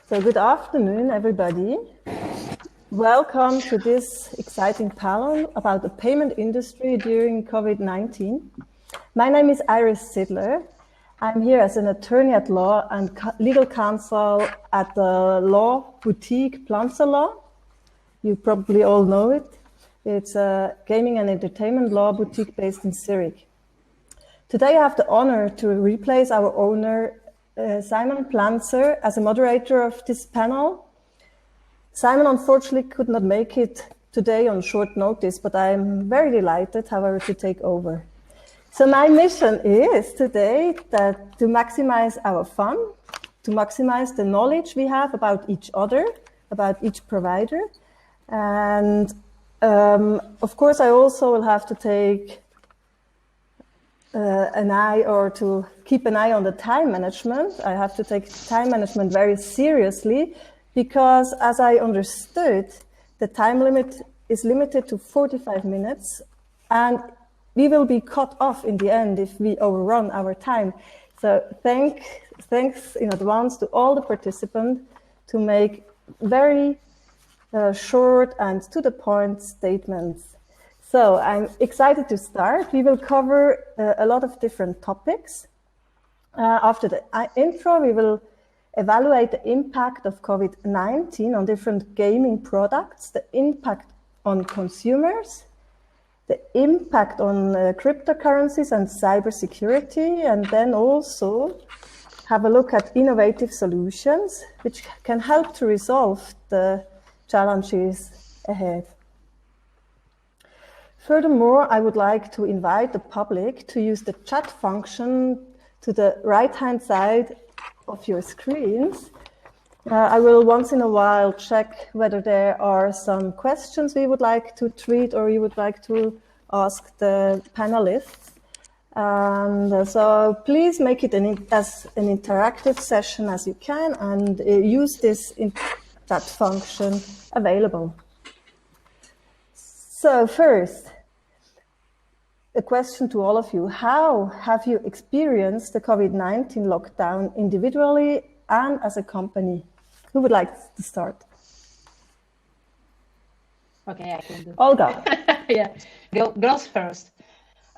So good afternoon, everybody. Welcome to this exciting panel about the payment industry during COVID-19. My name is Iris Sidler. I'm here as an attorney at law and legal counsel at the law boutique PLANZER Law. You probably all know it. It's a gaming and entertainment law boutique based in Zurich. Today I have the honor to replace our owner, Simon PLANZER, as a moderator of this panel. Simon unfortunately could not make it today on short notice, but I'm very delighted, however, to take over. So my mission is today to maximize our fun, to maximize the knowledge we have about each other, about each provider. And of course, I also will have to take to keep an eye on the time management. I have to take time management very seriously because, as I understood, the time limit is limited to 45 minutes and we will be cut off in the end if we overrun our time. So thanks in advance to all the participants to make very short and to the point statements. So I'm excited to start. We will cover a lot of different topics. After the intro, we will evaluate the impact of COVID-19 on different gaming products, the impact on consumers, the impact on cryptocurrencies and cybersecurity, and then also have a look at innovative solutions which can help to resolve the challenges ahead. Furthermore, I would like to invite the public to use the chat function to the right-hand side of your screens. I will once in a while check whether there are some questions we would like to treat or you would like to ask the panelists. And so please make it as an interactive session as you can and use this chat function available. So first, a question to all of you. How have you experienced the COVID-19 lockdown individually and as a company? Who would like to start? Okay, I can do. Olga. Yeah, girls first.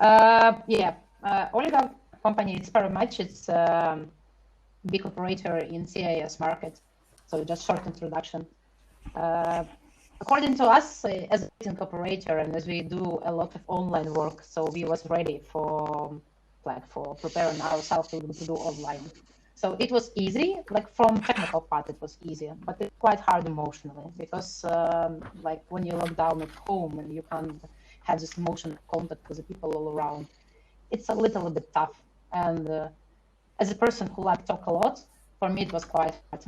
Olga company is Parimatch. It's a big operator in CIS market. So just short introduction. According to us, as a banking operator, and as we do a lot of online work, so we was ready for preparing ourselves to do online. So it was easy, like from technical part, it was easy, but it's quite hard emotionally because like when you lock down at home and you can't have this emotional contact with the people all around, it's a little bit tough. And as a person who likes to talk a lot, for me it was quite hard.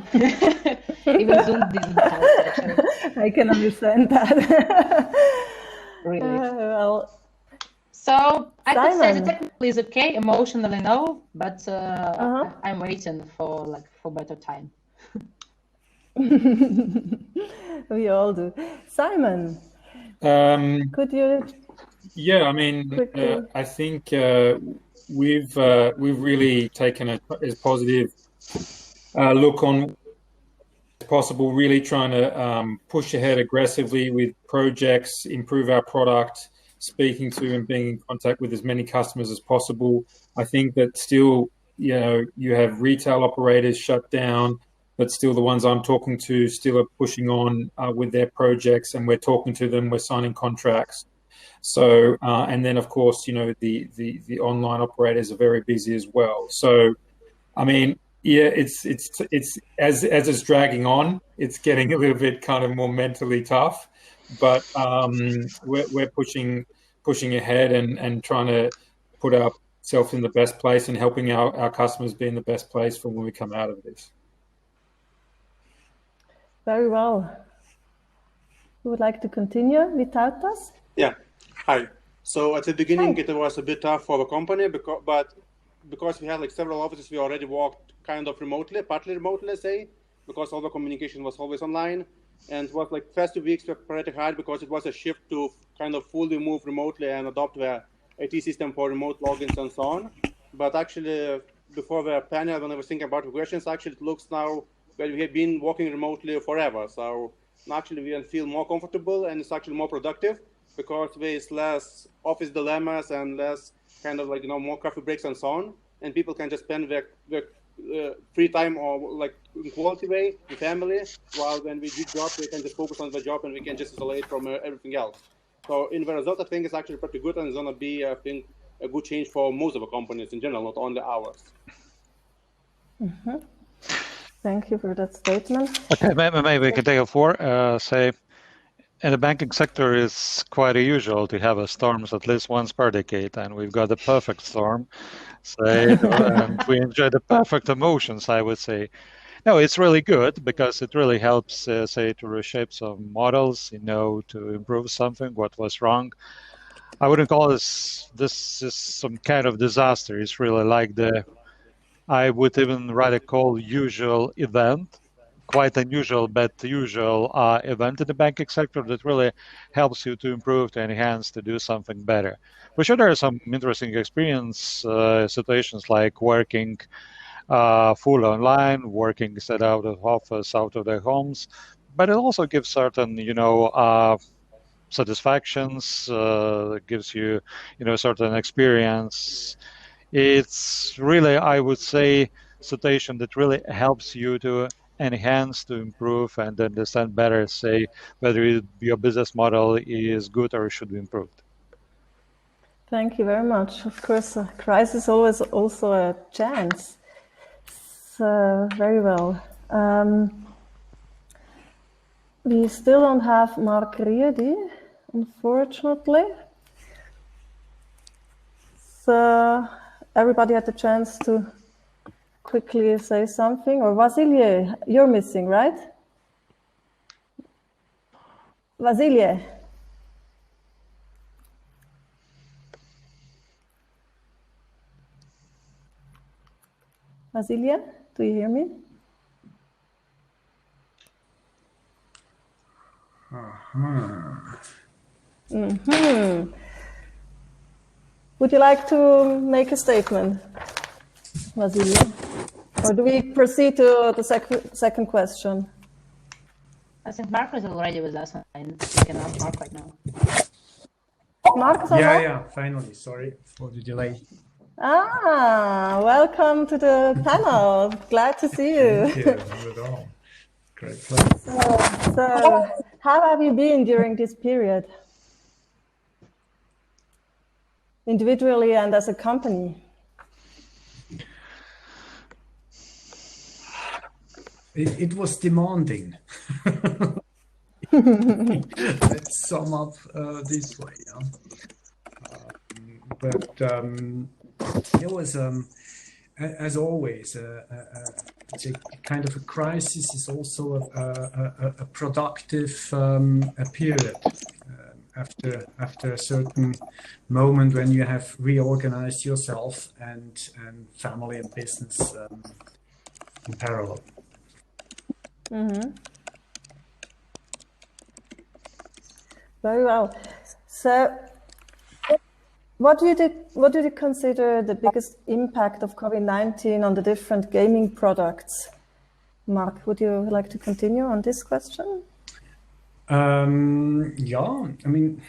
Even Zoom didn't help, actually. I can understand that. Really. So I could say the technically is okay, emotionally no, but I'm waiting for better time. We all do. Simon, could you? Yeah, I mean, I think we've really taken a positive look on possible, really trying to push ahead aggressively with projects, improve our product, speaking to and being in contact with as many customers as possible. I think that still, you have retail operators shut down, but still the ones I'm talking to still are pushing on with their projects, and we're talking to them, we're signing contracts. So, and then of course, the online operators are very busy as well. So, I mean, yeah, it's as it's dragging on, it's getting a little bit kind of more mentally tough, but we're pushing ahead and trying to put ourselves in the best place and helping our customers be in the best place for when we come out of this. Very well. Who would like to continue? Vytautas? Yeah. Hi. So at the beginning, it was a bit tough for the company, but because we had several offices, we already worked kind of remotely, partly remotely, let's say, because all the communication was always online. And it was first 2 weeks were pretty hard because it was a shift to kind of fully move remotely and adopt the IT system for remote logins and so on. But actually, before the panel, when I was thinking about the questions, actually it looks now where we have been working remotely forever. So naturally we feel more comfortable, and it's actually more productive because there's less office dilemmas and less kind of like, more coffee breaks and so on. And people can just spend their free time or like in quality way with family, while when we do job, we can just focus on the job and we can just isolate from everything else. So in the result, I think it's actually pretty good, and it's going to be, I think, a good change for most of the companies in general, not only ours. Mm-hmm. Thank you for that statement. Okay, maybe we can take a floor. Say, in the banking sector, it's quite unusual to have storms at least once per decade, and we've got the perfect storm. Say, and we enjoy the perfect emotions, I would say. No, it's really good because it really helps, say, to reshape some models, to improve something, what was wrong. I wouldn't call this is some kind of disaster. It's really like I would even rather call usual event, quite unusual, but usual event in the banking sector that really helps you to improve, to enhance, to do something better. For sure, there are some interesting situations like working full online, working set out of office, out of their homes, but it also gives certain, satisfactions. It gives you, certain experience. It's really, I would say, situation that really helps you to enhance, to improve, and understand better, say, whether your business model is good or should be improved. Thank you very much. Of course, a crisis is always also a chance. So, very well. We still don't have Marc Riedi, unfortunately. So, everybody had the chance to quickly say something. Or Vasilije, you're missing, right? Vasilije. Vasilije, do you hear me? Mm-hmm. Would you like to make a statement, Vasilije? Or do we proceed to the second question? I think Marc is already with us, and we can ask Marc right now. Marc is online? Yeah, finally. Sorry for the delay. Welcome to the panel. Glad to see you. Thank you. Not at all. Great pleasure. So, how have you been during this period? Individually and as a company? It was demanding. Let's sum up this way. But it was, as always, it's a kind of a crisis is also a productive period after a certain moment when you have reorganized yourself and family and business in parallel. Mm-hmm. Very well. So, what do you consider the biggest impact of COVID-19 on the different gaming products? Marc, would you like to continue on this question? Yeah, I mean,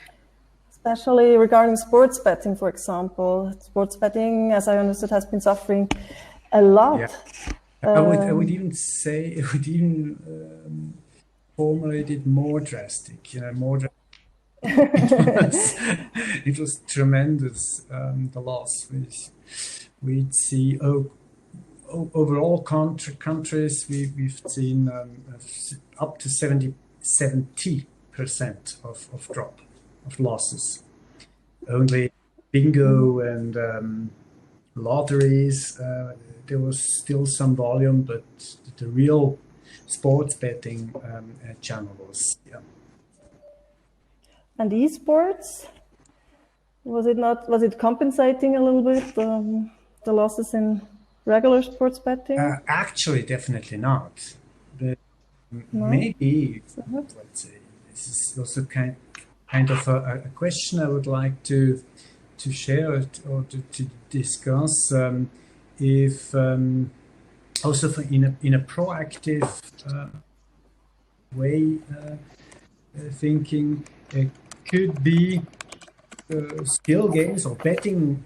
especially regarding sports betting, for example. Sports betting, as I understood, has been suffering a lot. Yeah. I would even say it would even formulate it more drastic. It was tremendous, the loss. We'd see overall countries, we've seen up to 70% of drop of losses. Only bingo and lotteries, there was still some volume, but the real sports betting channel was, yeah. And esports, was it compensating a little bit the losses in regular sports betting? Actually, definitely not. But No? maybe, let's say, this is also kind of a question I would like to share or to discuss. If also in a proactive way thinking. Could be skill games or betting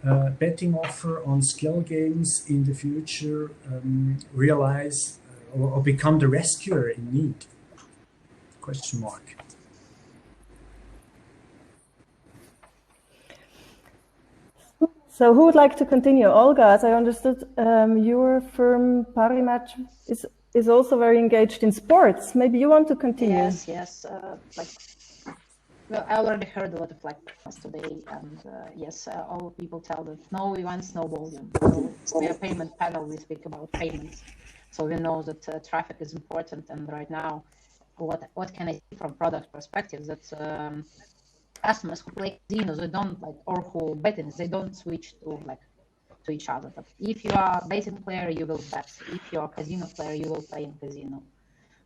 offer on skill games in the future realize or become the rescuer in need? Question mark. So who would like to continue? Olga, as I understood, your firm Parimatch is also very engaged in sports. Maybe you want to continue. Yes. Well, I already heard a lot of today, and yes, all people tell that no events, no volume. So we are a payment panel. We speak about payments, so we know that traffic is important. And right now, what can I see from product perspective? That customers who play casinos, they don't or who betting, they don't switch to each other. But if you are a betting player, you will bet. If you are a casino player, you will play in casino.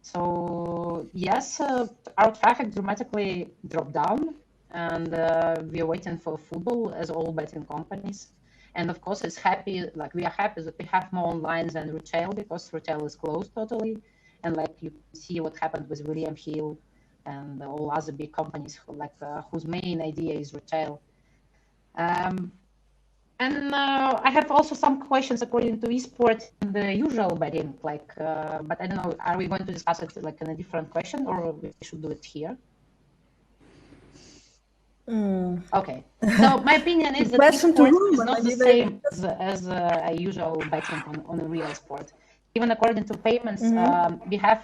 So yes, our traffic dramatically dropped down, and we are waiting for football as all betting companies. And of course, we are happy that we have more online than retail, because retail is closed totally. And you see what happened with William Hill and all other big companies whose main idea is retail. And I have also some questions according to eSport in the usual betting, but I don't know, are we going to discuss it in a different question, or we should do it here? Okay. So my opinion is that eSport is not the same as a usual betting on a real sport. Even according to payments, we have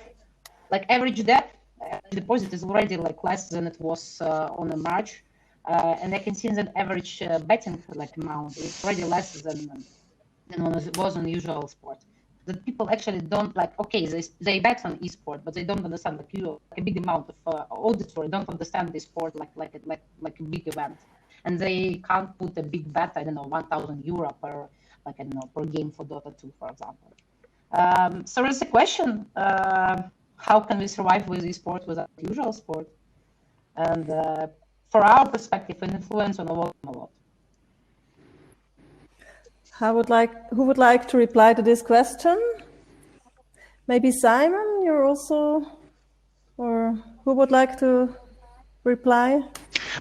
average deposit is already less than it was on a March. And I can see that average betting amount is already less than it was on usual sport. That people actually don't they bet on eSport, but they don't understand a big amount of auditory don't understand this sport like a big event, and they can't put a big bet. I don't know, €1,000 per per game for Dota 2, for example. So there's a question: how can we survive with eSport without usual sport? And for our perspective, an influence on a lot. Who would like to reply to this question? Maybe Simon, you're also, or who would like to reply?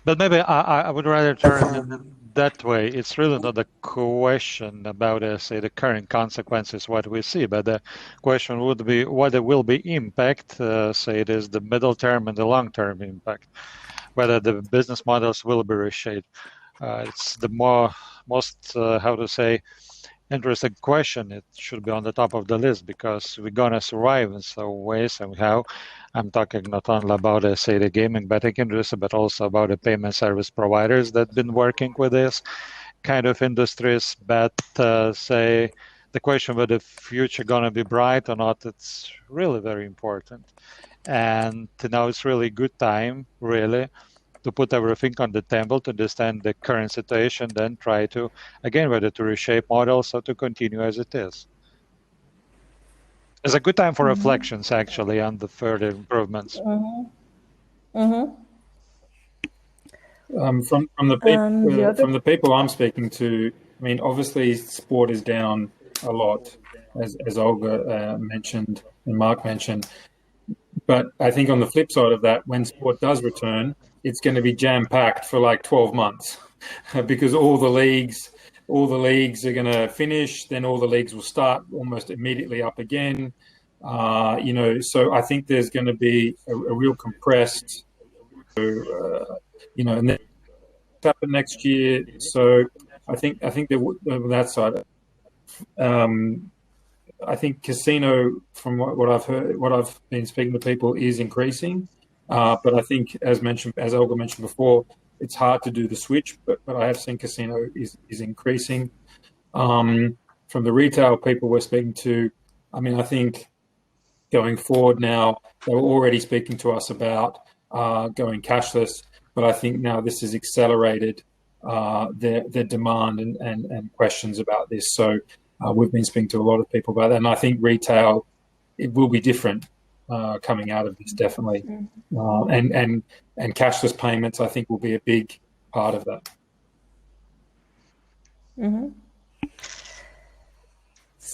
But maybe I would rather turn it that way. It's really not a question about, say, the current consequences, what we see, but the question would be what will be impact, say it is the middle term and the long-term impact, whether the business models will be reshaped. It's the most, how to say, interesting question. It should be on the top of the list, because we're going to survive in some way, somehow. I'm talking not only about, say, the gaming betting industry, but also about the payment service providers that have been working with this kind of industries. But, say, the question whether the future going to be bright or not, it's really very important. And now it's really good time, really, to put everything on the table to understand the current situation, then try to, again, whether to reshape models or to continue as it is. It's a good time for reflections, actually, on the further improvements. From the people I'm speaking to, I mean, obviously sport is down a lot, as Olga mentioned and Marc mentioned. But I think on the flip side of that, when sport does return, it's going to be jam-packed for 12 months because all the leagues are going to finish, then all the leagues will start almost immediately up again. So I think there's going to be a real compressed, and then happen next year. So I think that side. I think casino, from what I've heard, what I've been speaking to people, is increasing. But I think, as Olga mentioned before, it's hard to do the switch. But I have seen casino is increasing. From the retail people we're speaking to, I mean, I think going forward now, they were already speaking to us about going cashless. But I think now this has accelerated their demand and questions about this. So we've been speaking to a lot of people about that. And I think retail, it will be different coming out of this, definitely. And cashless payments, I think, will be a big part of that.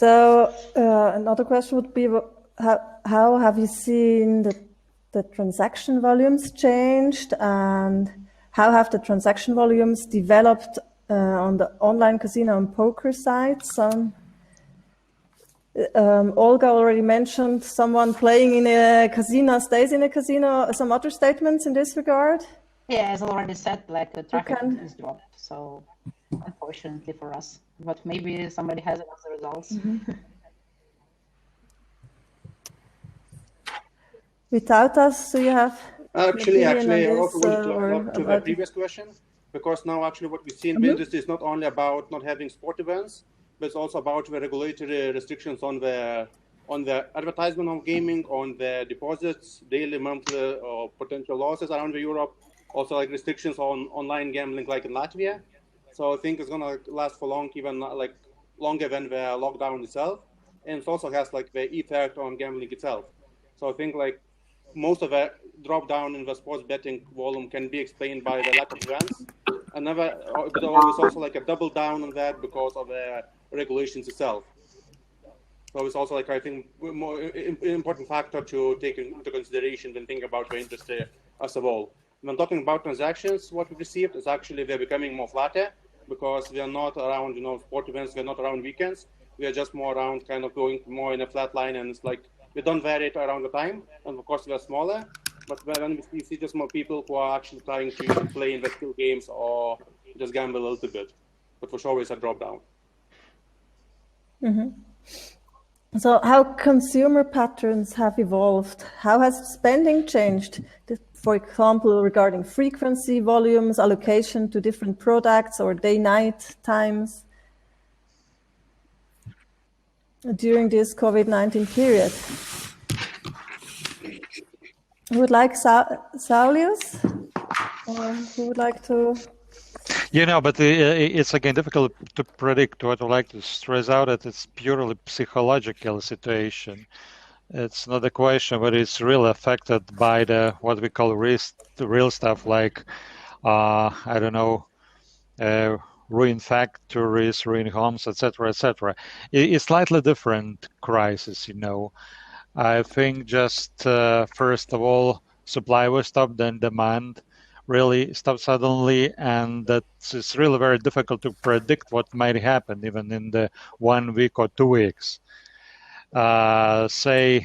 So another question would be, how have you seen the transaction volumes changed, and how have the transaction volumes developed on the online casino and poker sites? Olga already mentioned someone playing in a casino stays in a casino. Some other statements in this regard? Yeah, as I already said, like the traffic is dropped. So unfortunately for us, but maybe somebody has another results. Mm-hmm. Vytautas, do you have Actually, I also this, want to the previous question, because now actually what we see in the industry is not only about not having sport events, but it's also about the regulatory restrictions on the advertisement of gaming, on the deposits, daily, monthly, or potential losses around Europe. Also, like restrictions on online gambling, like in Latvia. So I think it's gonna last for long, even like longer than the lockdown itself, and it also has like the effect on gambling itself. So I think like most of the drop down in the sports betting volume can be explained by the lack of events, and but always also like a double down on that because of the regulations itself. So it's also like, I think, more important factor to take into consideration when thinking about the industry as a whole. When talking about transactions, what we received is actually they're becoming more flatter, because we are not around, sport events, we're not around weekends. We are just more around kind of going more in a flat line, and it's like we don't vary it around the time. And of course, we are smaller, but when we see just more people who are actually trying to play in the skill games or just gamble a little bit. But for sure, it's a drop down. Mm-hmm. So how consumer patterns have evolved? How has spending changed? For example, regarding frequency, volumes, allocation to different products or day-night times during this COVID-19 period. Who would like Saulius? Or who would like to? But it's again difficult to predict. What I like to stress out that it's purely psychological situation. It's not a question, but it's really affected by the what we call real stuff, like ruin factories, ruin homes, etc., etc. It's slightly different crisis, I think just first of all, supply was stopped, then demand really stopped suddenly, and it's really very difficult to predict what might happen even in the 1 week or 2 weeks. Really,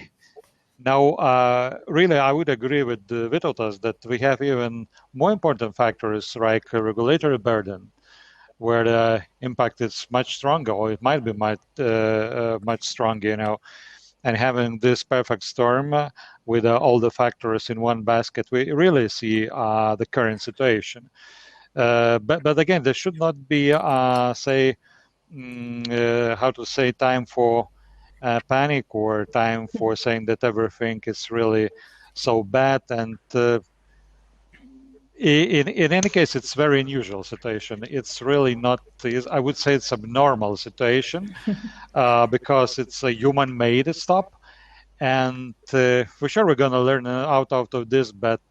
I would agree with Vytautas that we have even more important factors like regulatory burden, where the impact is much stronger, or it might be much stronger, and having this perfect storm with all the factors in one basket, we really see the current situation. But again, there should not be, time for panic or time for saying that everything is really so bad. And in any case, it's very unusual situation. It's really not, I would say it's abnormal situation because it's a human-made stop. And for sure, we're going to learn out of this, but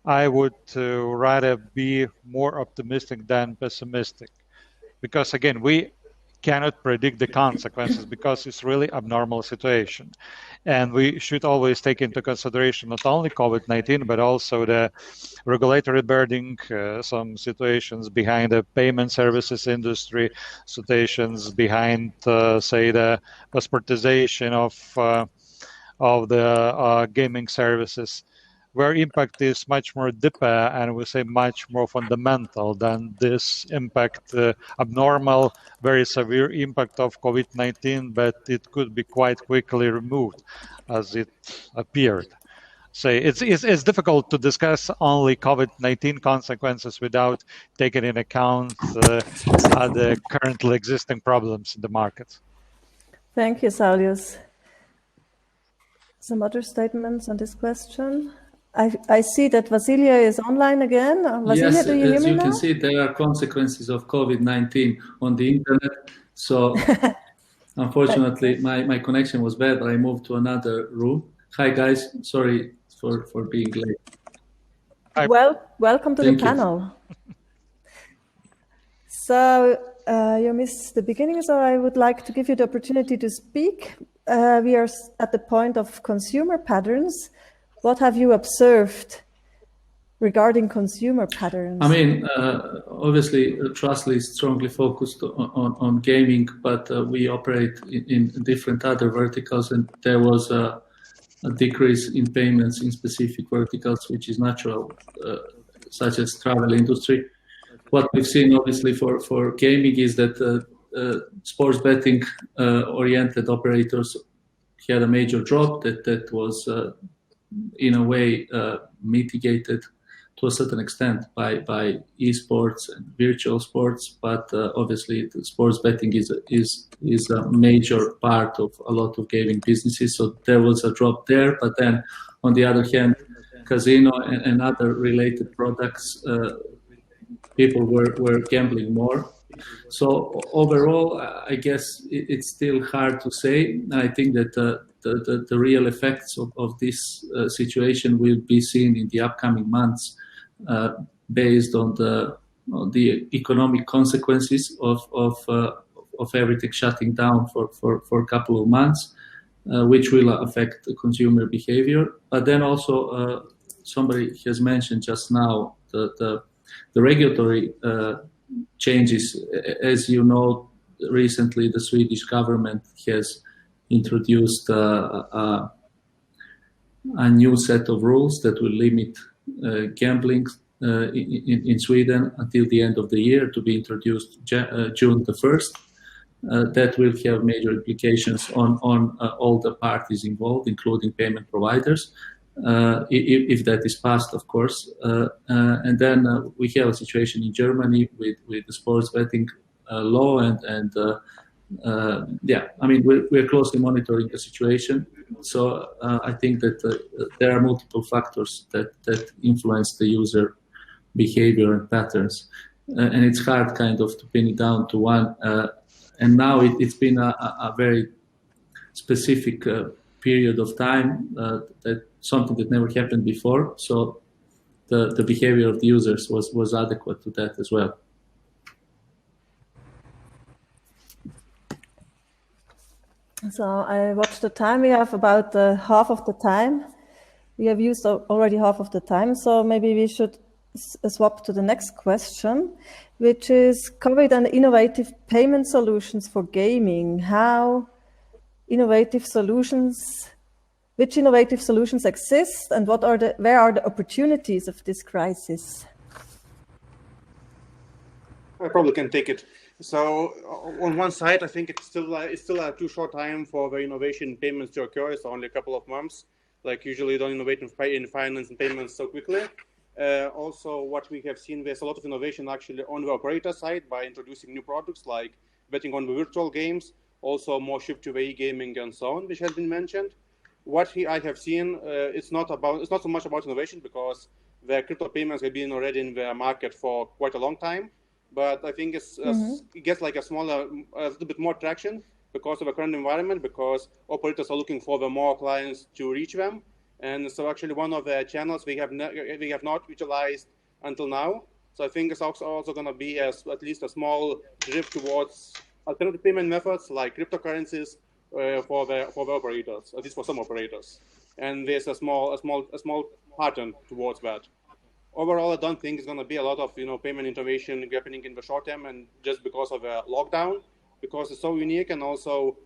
I would rather be more optimistic than pessimistic. Because again, we cannot predict the consequences because it's really abnormal situation. And we should always take into consideration not only COVID-19, but also the regulatory burden, some situations behind the payment services industry, situations behind, the passportization of the gaming services, where impact is much more deeper and we say much more fundamental than this impact, abnormal, very severe impact of COVID-19, but it could be quite quickly removed as it appeared. So it's difficult to discuss only COVID-19 consequences without taking into account the currently existing problems in the market. Thank you, Saulius. Some other statements on this question? I see that Vasilije is online again. Vasilije, yes, do you hear me you now? can see, there are consequences of COVID-19 on the internet. So unfortunately, my connection was bad, but I moved to another room. Hi, guys. Sorry for being late. Welcome to the panel. So you missed the beginning, so I would like to give you the opportunity to speak. We are at the point of consumer patterns. What have you observed regarding consumer patterns? I mean, obviously, Trustee is strongly focused on gaming, but we operate in different other verticals, and there was a decrease in payments in specific verticals, which is natural, such as travel industry. What we've seen, obviously, for gaming is that sports betting oriented operators had a major drop that was, in a way, mitigated to a certain extent by esports and virtual sports, but obviously the sports betting is a major part of a lot of gaming businesses. So there was a drop there, but then on the other hand, casino and other related products, people were gambling more. So overall, I guess it's still hard to say. I think that the real effects of this situation will be seen in the upcoming months, based on the economic consequences of everything shutting down for a couple of months, which will affect the consumer behavior. But then also, somebody has mentioned just now the regulatory changes. As you know, recently the Swedish government has introduced a new set of rules that will limit gambling in Sweden until the end of the year, to be introduced June the 1st. That will have major implications on all the parties involved, including payment providers, if that is passed, of course. And then we have a situation in Germany with the sports betting law, and yeah, I mean, we're closely monitoring the situation. So I think that there are multiple factors that influence the user behavior and patterns, and it's hard kind of to pin it down to one. And now it's been a very specific period of time, that something that never happened before. So the behavior of the users was adequate to that as well. So I watched the time. We have about half of the time. We have used already half of the time. So maybe we should swap to the next question, which is COVID and innovative payment solutions for gaming. Which innovative solutions exist, and where are the opportunities of this crisis? I probably can take it. So on one side, I think it's still a too short time for the innovation in payments to occur. It's only a couple of months. Like usually you don't innovate in finance and payments so quickly. Also, what we have seen, there's a lot of innovation actually on the operator side by introducing new products like betting on the virtual games, also more shift to the e-gaming and so on, which has been mentioned. What I have seen, it's not so much about innovation, because the crypto payments have been already in the market for quite a long time. But I think it gets like a little bit more traction because of the current environment, because operators are looking for the more clients to reach them. And so actually one of the channels we have not utilized until now. So I think it's also going to be at least a small drift towards alternative payment methods like cryptocurrencies for the operators, at least for some operators. And there's a small pattern towards that. Overall, I don't think it's going to be a lot of payment innovation happening in the short term, and just because of the lockdown, because it's so unique, and also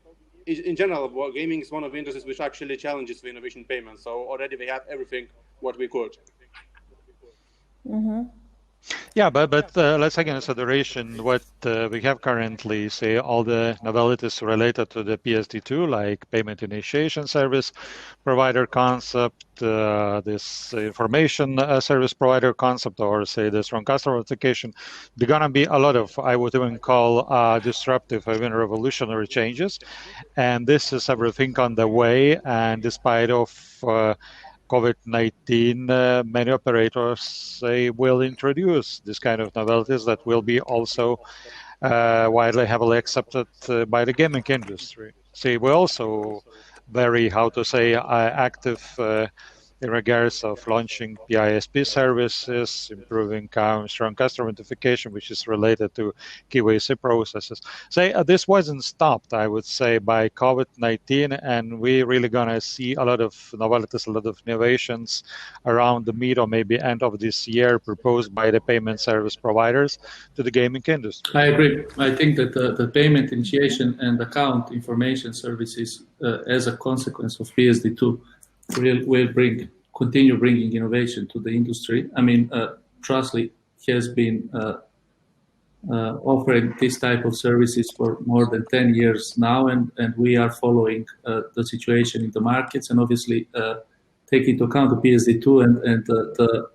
in general, gaming is one of the industries which actually challenges the innovation payments. So already we have everything what we could. Mm-hmm. Yeah, but let's take into consideration what we have currently, say all the novelties related to the PSD2, like payment initiation service provider concept, this information service provider concept, or say the strong customer authentication. There are going to be a lot of, I would even call disruptive, even revolutionary changes. And this is everything on the way. And despite of COVID-19, many operators say will introduce this kind of novelties that will be also widely, heavily accepted by the gaming industry. See, we're also very, active in regards of launching PISP services, improving strong customer identification, which is related to KYC processes. This wasn't stopped, I would say, by COVID-19, and we're really gonna see a lot of novelties, a lot of innovations around the mid or maybe end of this year proposed by the payment service providers to the gaming industry. I agree. I think that the payment initiation and account information services, as a consequence of PSD2, will continue bringing innovation to the industry. I mean, Trustee has been offering this type of services for more than 10 years now, and we are following the situation in the markets, and obviously take into account the PSD2 and the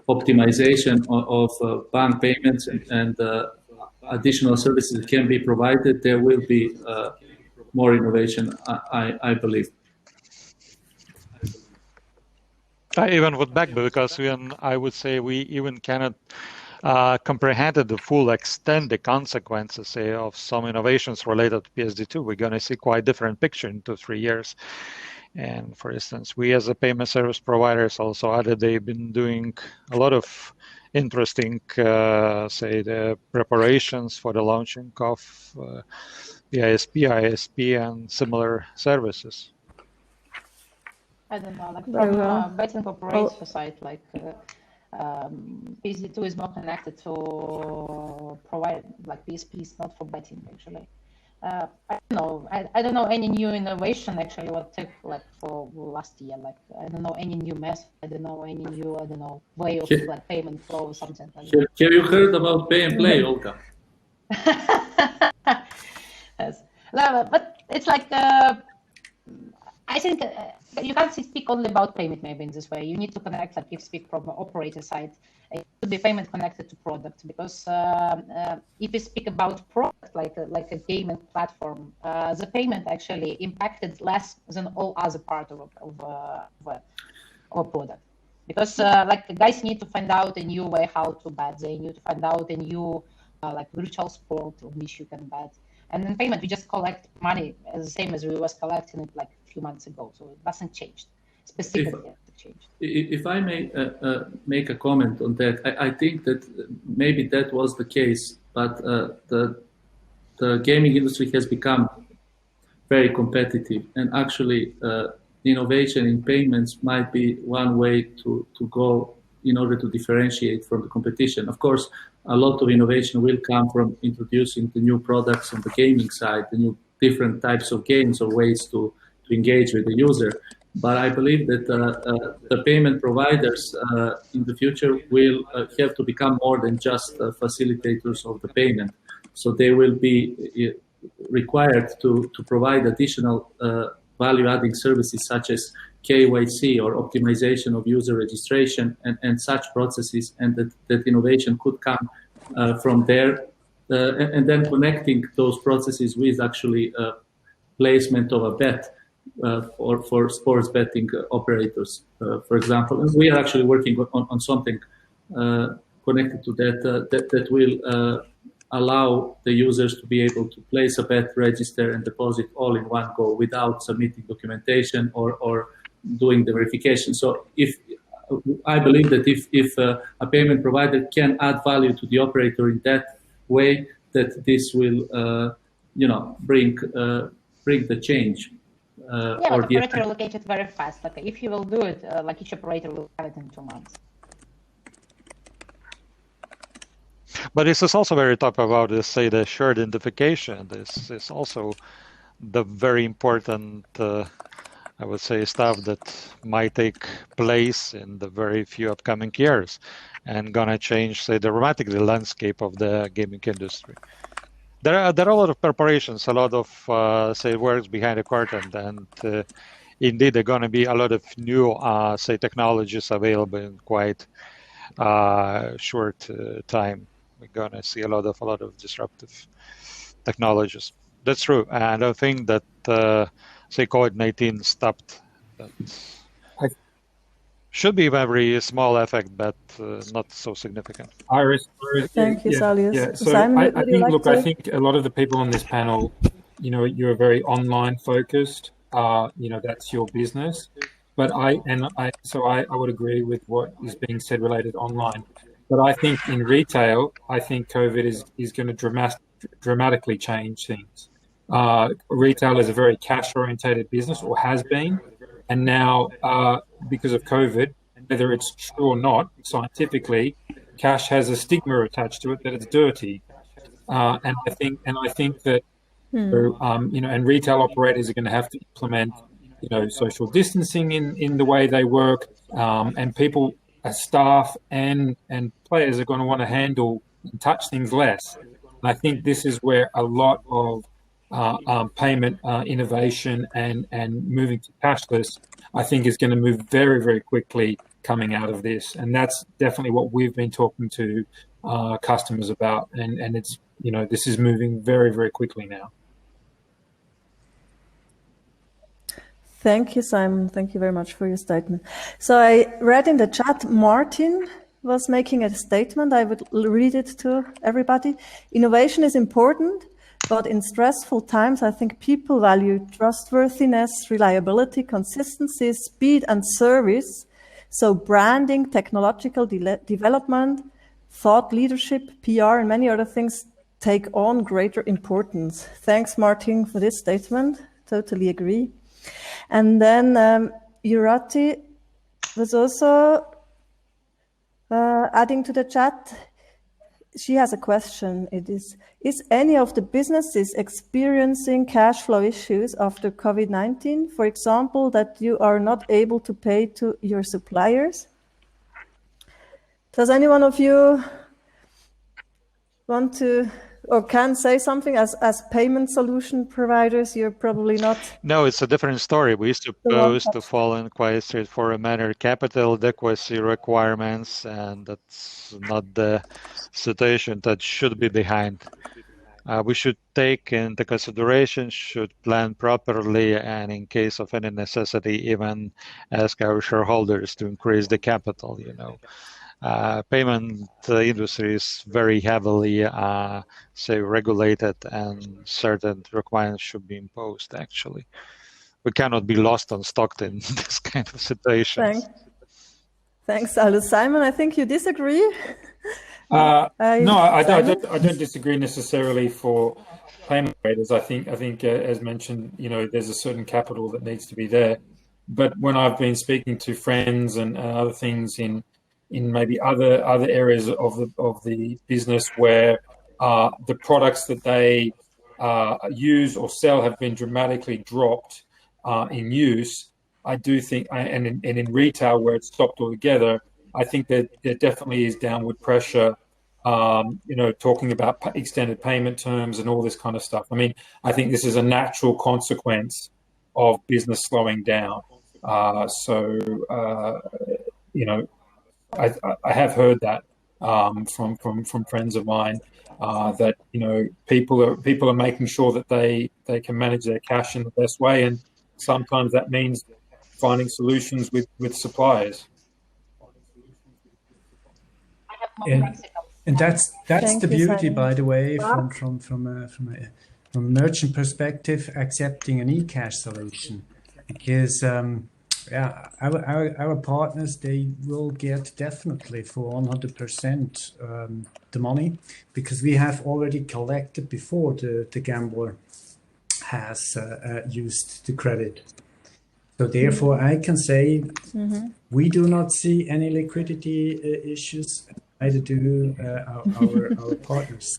optimization of bank payments and additional services that can be provided. There will be more innovation, I believe. I even would back, because I would say we even cannot comprehend the full extent, the consequences, say, of some innovations related to PSD2. We're going to see quite different picture in 2-3 years. And for instance, we as a payment service providers also added, they've been doing a lot of interesting, say, the preparations for the launching of PISP, ISP, and similar services. I don't know, like from betting operator side, like PSD2 is more connected to provide, like PSP is not for betting actually. I don't know any new innovation actually what took like for last year. Like I don't know any new method. I don't know any new way of like payment flow or something like that. Have you heard about pay and play, Olga? Yes, no, but it's like I think you can't speak only about payment maybe in this way. You need to connect, like if speak from the operator side, it should be payment connected to product, because if you speak about product like a payment platform, the payment actually impacted less than all other part of a product, because like the guys need to find out a new way how to bet. They need to find out a new like virtual sport on which you can bet. And in payment, we just collect money as the same as we was collecting it like a few months ago. So it doesn't change. Specifically, it changed. If I may make a comment on that, I think that maybe that was the case, but the gaming industry has become very competitive, and actually innovation in payments might be one way to go in order to differentiate from the competition. Of course, a lot of innovation will come from introducing the new products on the gaming side, the new different types of games or ways to engage with the user. But I believe that the payment providers in the future will have to become more than just facilitators of the payment. So they will be required to provide additional value-adding services such as KYC or optimization of user registration and such processes, and that innovation could come from there, and then connecting those processes with actually placement of a bet for sports betting operators, for example. And we are actually working on something connected to that will allow the users to be able to place a bet, register, and deposit all in one go without submitting documentation or doing the verification. So I believe that if a payment provider can add value to the operator in that way, that this will bring the change. But the operator will get it very fast. Like if you will do it, like each operator will have it in 2 months. But this is also where you talk about this, say, the shared identification. This is also the very important, I would say, stuff that might take place in the very few upcoming years and gonna change, say, dramatically the landscape of the gaming industry. There are a lot of preparations, a lot of, say, works behind the curtain, and indeed, there are going to be a lot of new, say, technologies available in quite short time. We're going to see a lot of disruptive technologies. That's true, and I don't think that, say, COVID-19 stopped that. Should be a very small effect, but not so significant. Iris, thank you, Saulius. Yeah. So Simon, I think, look, I think a lot of the people on this panel, you're very online focused. That's your business. But I would agree with what is being said related online. But I think in retail, I think COVID is going to dramatically change things. Retail is a very cash-orientated business, or has been, and now because of COVID, whether it's true or not, scientifically, cash has a stigma attached to it that it's dirty, and I think that and retail operators are going to have to implement social distancing in the way they work, and people, staff and players are going to want to handle and touch things less. And I think this is where a lot of payment innovation and moving to cashless, I think, is going to move very, very quickly coming out of this. And that's definitely what we've been talking to customers about. And it's, this is moving very, very quickly now. Thank you, Simon. Thank you very much for your statement. So I read in the chat, Martin was making a statement. I would read it to everybody. Innovation is important, but in stressful times, I think people value trustworthiness, reliability, consistency, speed, and service. So branding, technological development, thought leadership, PR, and many other things take on greater importance. Thanks, Martin, for this statement. Totally agree. And then Urati was also adding to the chat. She has a question. It is any of the businesses experiencing cash flow issues after COVID-19? For example, that you are not able to pay to your suppliers? Does any one of you want to or can say something? As payment solution providers, you're probably not. No, it's a different story. We supposed to fall in quite straightforward manner, capital adequacy requirements, and that's not the situation that should be behind. We should take into consideration, should plan properly, and in case of any necessity, even ask our shareholders to increase the capital, Payment industry is very heavily, regulated, and certain requirements should be imposed, actually. We cannot be lost on Stockton in this kind of situation. Thanks, Saulius. Simon, I think you disagree? No, I don't disagree necessarily for payment operators. I think as mentioned, there's a certain capital that needs to be there. But when I've been speaking to friends and other things in maybe other areas of the business where the products that they use or sell have been dramatically dropped in use, I do think, and in retail where it's stopped altogether, I think that there definitely is downward pressure, talking about extended payment terms and all this kind of stuff. I mean, I think this is a natural consequence of business slowing down. I have heard that from friends of mine that people are making sure that they can manage their cash in the best way, and sometimes that means finding solutions with suppliers. And that's the beauty, by the way, from a merchant perspective, accepting an e-cash solution, because. Our partners, they will get definitely for 100% the money, because we have already collected before the gambler has used the credit. So therefore, I can say we do not see any liquidity issues, neither do our partners.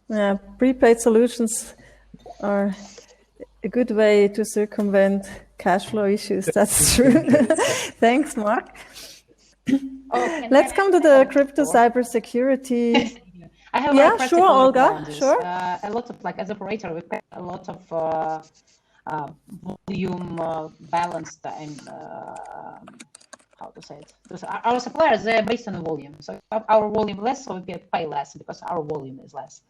Yeah, prepaid solutions are a good way to circumvent cash flow issues. That's true. Thanks, Marc. Let's come to the crypto cybersecurity. I have a sure, Olga. Sure. A lot of, as operator, we pay a lot of volume balanced and how to say it. Because our suppliers, they're based on the volume. So if our volume less, so we pay less because our volume is less.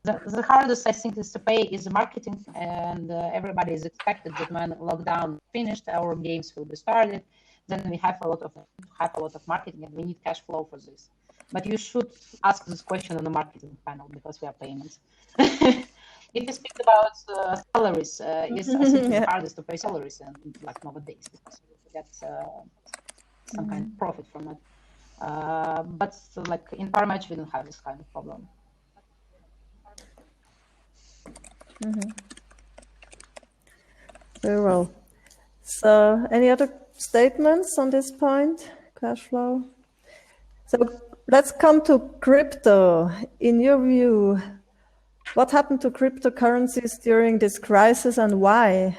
The hardest, I think, is to pay is the marketing, and everybody is expected that when lockdown is finished, our games will be started. Then we have a lot of marketing, and we need cash flow for this. But you should ask this question on the marketing panel, because we are payments. if you speak about salaries, it's I think the hardest to pay salaries and like nowadays because you get some kind of profit from it. But like in Parimatch, we don't have this kind of problem. Very well. So, any other statements on this point? Cash flow. So let's come to crypto. In your view, what happened to cryptocurrencies during this crisis and why?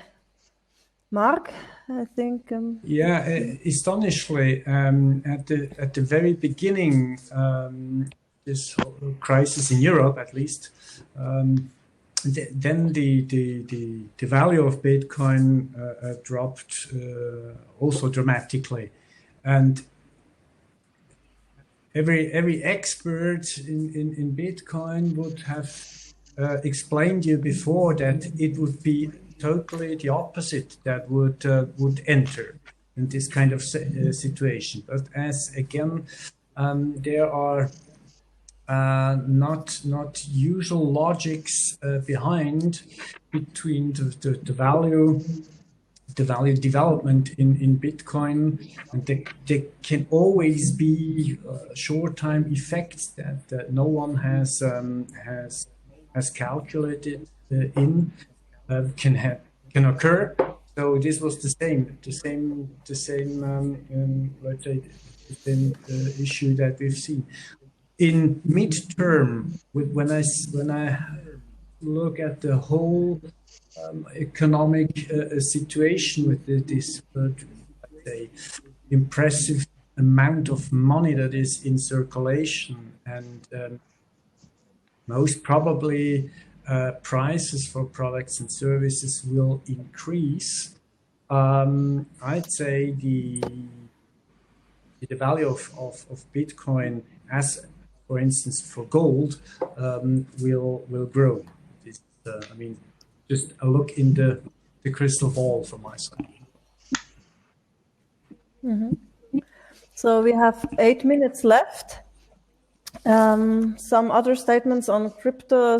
Marc, I think. Astonishingly, at the very beginning, this whole crisis in Europe, at least, then the value of Bitcoin dropped also dramatically, and every expert in Bitcoin would have explained you before that it would be totally the opposite that would enter in this kind of situation. But as again, there are not usual logics behind between the value development in Bitcoin, and there can always be short-time effects that no one has calculated can occur. So this was the same let's say the same issue that we've seen in midterm. When I look at the whole economic situation with this let's say impressive amount of money that is in circulation, and most probably prices for products and services will increase. I'd say the value of Bitcoin, as for instance for gold, will grow. I mean, just a look in the crystal ball from my side. So we have 8 minutes left. Some other statements on crypto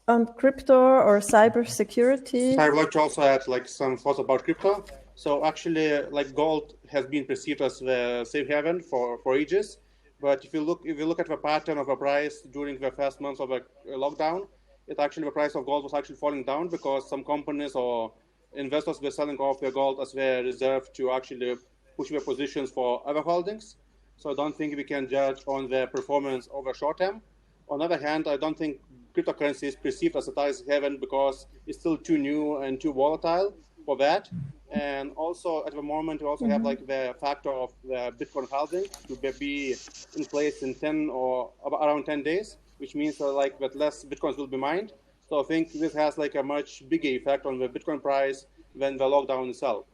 or cyber security. I would like to also add like some thoughts about crypto. So actually, like gold has been perceived as the safe haven for ages. But if you look at the pattern of the price during the first months of the lockdown, the price of gold was actually falling down because some companies or investors were selling off their gold as their reserve to actually push their positions for other holdings. So I don't think we can judge on their performance over short term. On the other hand, I don't think cryptocurrency is perceived as a safe haven because it's still too new and too volatile for that. And also at the moment, we also have like the factor of the Bitcoin halving to be in place in 10 or around 10 days, which means like that less Bitcoins will be mined. So I think this has like a much bigger effect on the Bitcoin price than the lockdown itself.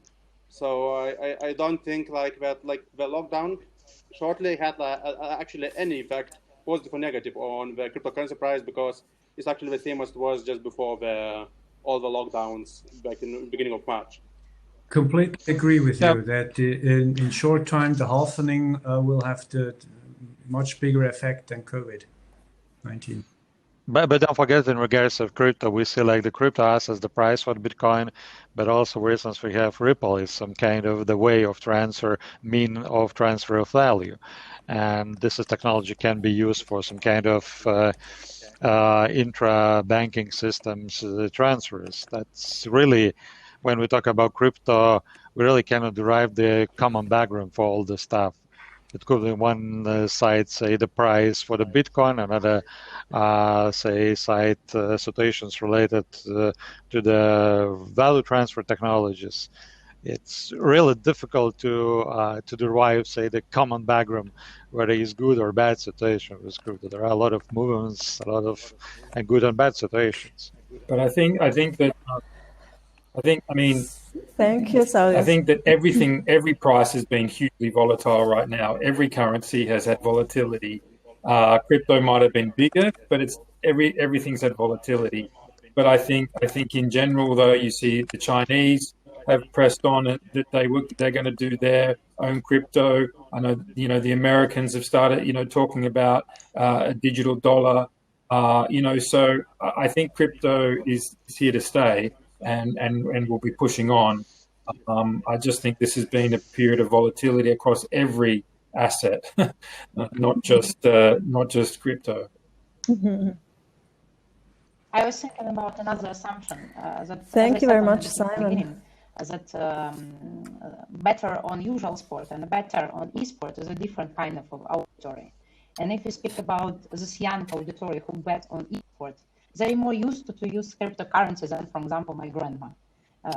So I don't think like that, like the lockdown shortly had actually any effect, positive or negative, on the cryptocurrency price, because it's actually the same as it was just before all the lockdowns back in the beginning of March. Completely agree with you that in short time the halving will have the much bigger effect than COVID-19. But don't forget, in regards of crypto, we see like the crypto assets, the price for the Bitcoin, but also, for instance, we have Ripple is some kind of the way of transfer, mean of transfer of value. And this is technology can be used for some kind of intra-banking systems transfers. That's really, when we talk about crypto, we really cannot derive the common background for all this stuff. It could be one side, say, the price for the Bitcoin, another, say, side situations related to the value transfer technologies. It's really difficult to derive, say, the common background, whether it's good or bad situation with crypto. There are a lot of movements, a lot of good and bad situations. But I mean, thank you, Saulius. I think that every price has been hugely volatile right now. Every currency has had volatility. Crypto might have been bigger, but everything's had volatility. But I think in general, though, you see the Chinese have pressed on it that they're going to do their own crypto. I know, the Americans have started, talking about a digital dollar. So I think crypto is here to stay and will be pushing on. I just think this has been a period of volatility across every asset, not just crypto. I was thinking about another assumption. Thank you very much, Simon. That better on usual sport and better on esport is a different kind of auditory. And if you speak about this young auditory who bet on esport, they're more used to use cryptocurrencies than, for example, my grandma.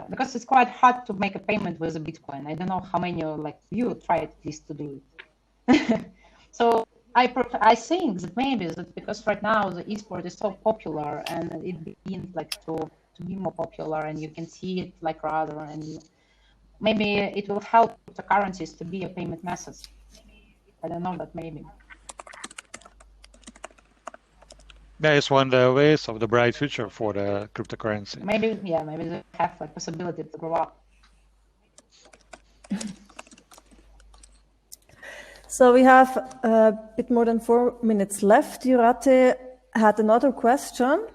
Because it's quite hard to make a payment with a Bitcoin. I don't know how many like you tried this to do it. So I think that maybe that because right now the esport is so popular and it begins like to be more popular and you can see it like rather and maybe it will help cryptocurrencies to be a payment method. I don't know, but maybe. That is one of the ways of the bright future for the cryptocurrency. Maybe they have like possibility to grow up. So we have a bit more than 4 minutes left. Jurate had another question,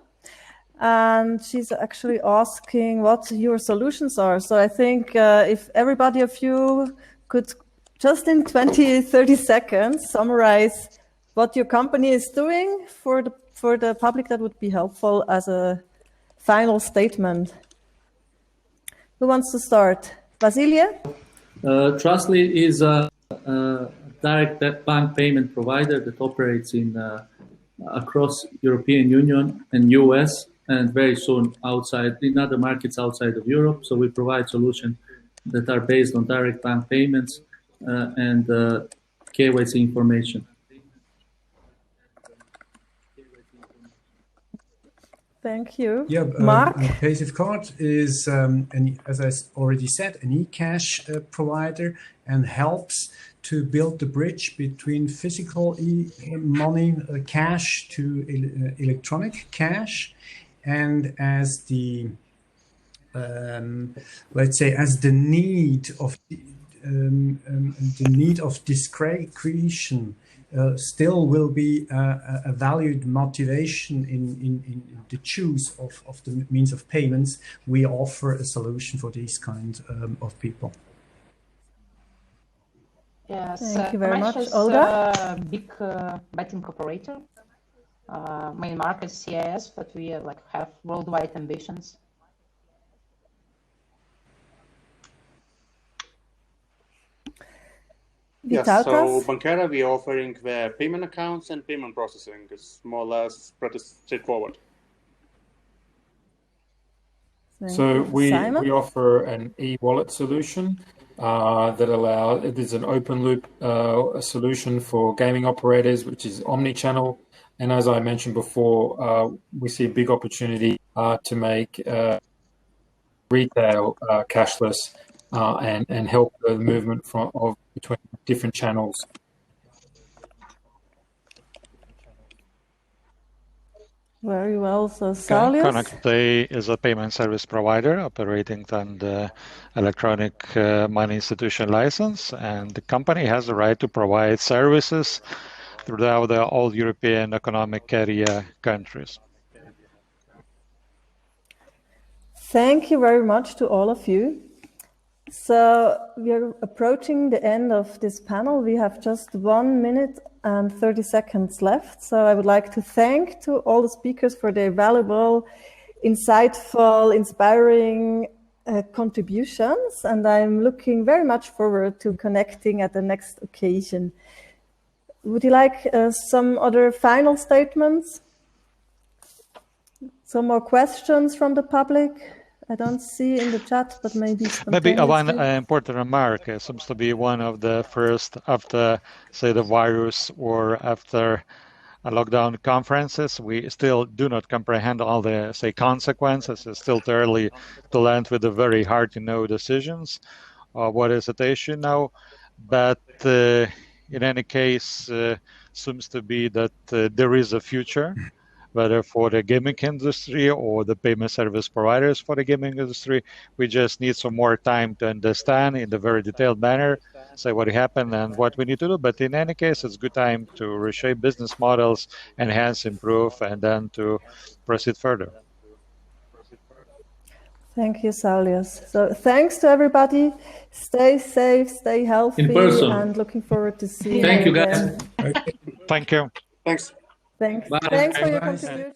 and she's actually asking what your solutions are. So I think if everybody of you could just in 20, 30 seconds summarize what your company is doing for the public, that would be helpful as a final statement. Who wants to start? Vasilije? Trustee is a direct bank payment provider that operates in across European Union and US, and very soon outside in other markets outside of Europe. So we provide solutions that are based on direct bank payments and KYC information. Thank you. Yeah, Marc? Passive Card is, as I already said, an e-cash provider and helps to build the bridge between physical money, cash, to electronic cash. And as the, let's say, as the need of discretion still will be a valued motivation in the choose of the means of payments, we offer a solution for these kinds of people. Yes, thank you very much. is Olga? A big betting operator. Main market CIS, but we have worldwide ambitions. Yes, Vytautas? so Bankera, we are offering the payment accounts and payment processing. It's more or less pretty straightforward. So we offer an e-wallet solution that allows, there's an open loop solution for gaming operators, which is omni-channel. And as I mentioned before, we see a big opportunity to make retail cashless and help the movement between different channels. Very well. So Saulius? ConnectPay is a payment service provider operating under electronic money institution license, and the company has the right to provide services throughout the all European Economic Area countries. Thank you very much to all of you. So we are approaching the end of this panel. We have just 1 minute and 30 seconds left. So I would like to thank to all the speakers for their valuable, insightful, inspiring contributions. And I'm looking very much forward to connecting at the next occasion. Would you like some other final statements? Some more questions from the public? I don't see in the chat, but maybe one important remark. It seems to be one of the first after, say, the virus or after a lockdown conferences. We still do not comprehend all the, say, consequences. It's still too early to land with the very hard-to-know decisions of what is at issue now. But in any case, seems to be that there is a future whether for the gaming industry or the payment service providers for the gaming industry. We just need some more time to understand in a very detailed manner, say what happened and what we need to do. But in any case, it's a good time to reshape business models, enhance, improve, and then to proceed further. Thank you, Saulius. So thanks to everybody. Stay safe, stay healthy, and looking forward to seeing you. Thank you, guys. Thank you. Thanks. Thanks. Bye. Thanks for your Bye. contribution.